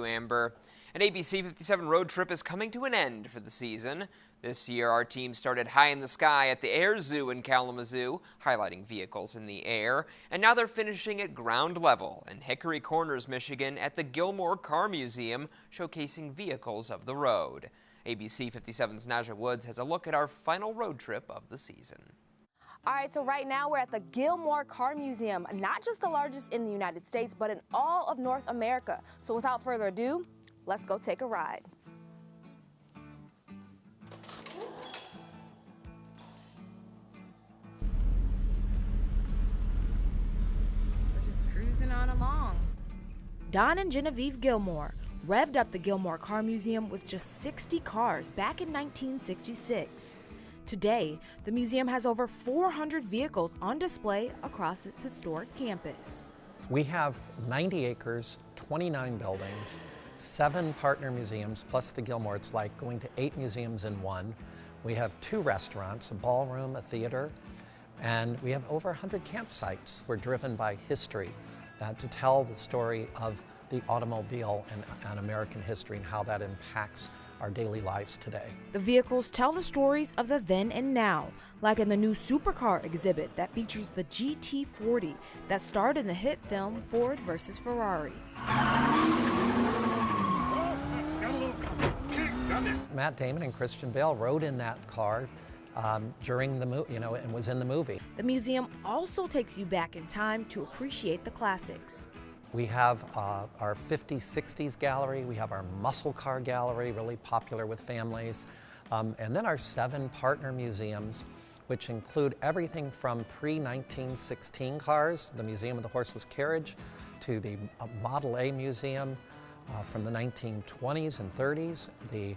Amber. An ABC57 road trip is coming to an end for the season. This year, our team started high in the sky at the Air Zoo in Kalamazoo, highlighting vehicles in the air. And now they're finishing at ground level in Hickory Corners, Michigan at the Gilmore Car Museum, showcasing vehicles of the road. ABC57's Naja Woods has a look at our final road trip of the season. All right, so right now we're at the Gilmore Car Museum, not just the largest in the United States, but in all of North America. So without further ado, let's go take a ride. We're just cruising on along. Don and Genevieve Gilmore revved up the Gilmore Car Museum with just 60 cars back in 1966. Today, the museum has over 400 vehicles on display across its historic campus. We have 90 acres, 29 buildings, 7 partner museums, plus the Gilmore. It's like going to 8 museums in one. We have 2 restaurants, a ballroom, a theater, and we have over 100 campsites. We're driven by history to tell the story of the automobile and American history and how that impacts our daily lives today. The vehicles tell the stories of the then and now, like in the new supercar exhibit that features the GT40 that starred in the hit film Ford vs. Ferrari. Matt Damon and Christian Bale rode in that car during the movie, and was in the movie. The museum also takes you back in time to appreciate the classics. We have our 50s, 60s gallery. We have our muscle car gallery, really popular with families. And then our 7 partner museums, which include everything from pre-1916 cars, the Museum of the Horseless Carriage, to the Model A Museum from the 1920s and 30s, the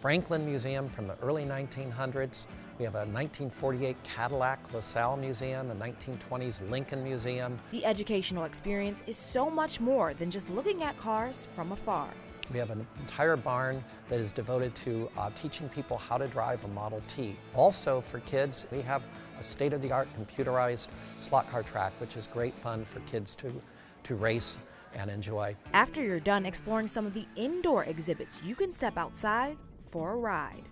Franklin Museum from the early 1900s. We have a 1948 Cadillac LaSalle Museum, a 1920s Lincoln Museum. The educational experience is so much more than just looking at cars from afar. We have an entire barn that is devoted to teaching people how to drive a Model T. Also for kids, we have a state-of-the-art computerized slot car track, which is great fun for kids to race and enjoy. After you're done exploring some of the indoor exhibits, you can step outside for a ride.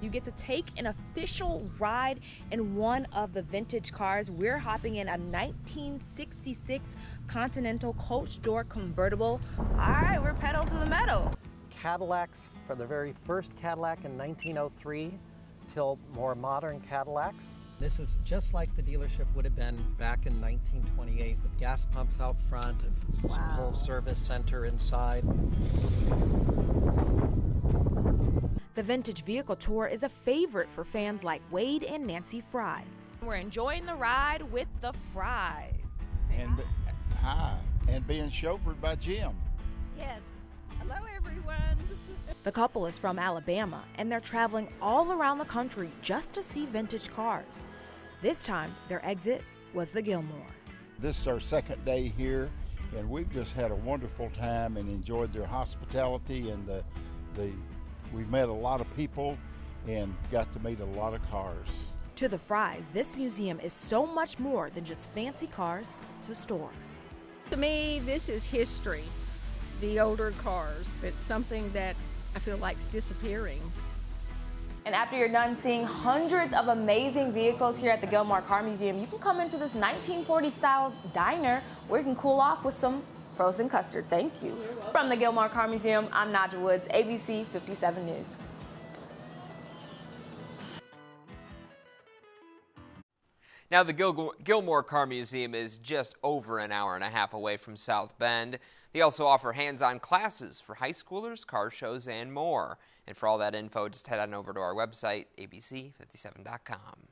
You get to take an official ride in one of the vintage cars. We're hopping in a 1966 Continental coach door convertible. All right, we're pedal to the metal. Cadillacs, for the very first Cadillac in 1903 till more modern Cadillacs. This is just like the dealership would have been back in 1928 with gas pumps out front, a whole service center inside. The Vintage Vehicle Tour is a favorite for fans like Wade and Nancy Fry. We're enjoying the ride with the Fries. Hi, and being chauffeured by Jim. Yes. Hello, everyone. The couple is from Alabama, and they're traveling all around the country just to see vintage cars. This time, their exit was the Gilmore. This is our second day here, and we've just had a wonderful time and enjoyed their hospitality, and we've met a lot of people and got to meet a lot of cars. To the Fries, this museum is so much more than just fancy cars to store. To me, this is history. The older cars. It's something that I feel like is disappearing. And after you're done seeing hundreds of amazing vehicles here at the Gilmore Car Museum, you can come into this 1940 style diner where you can cool off with some frozen custard. Thank you. From the Gilmore Car Museum, I'm Naja Woods, ABC 57 News. Now, the Gilmore Car Museum is just over an hour and a half away from South Bend. They also offer hands-on classes for high schoolers, car shows, and more. And for all that info, just head on over to our website, abc57.com.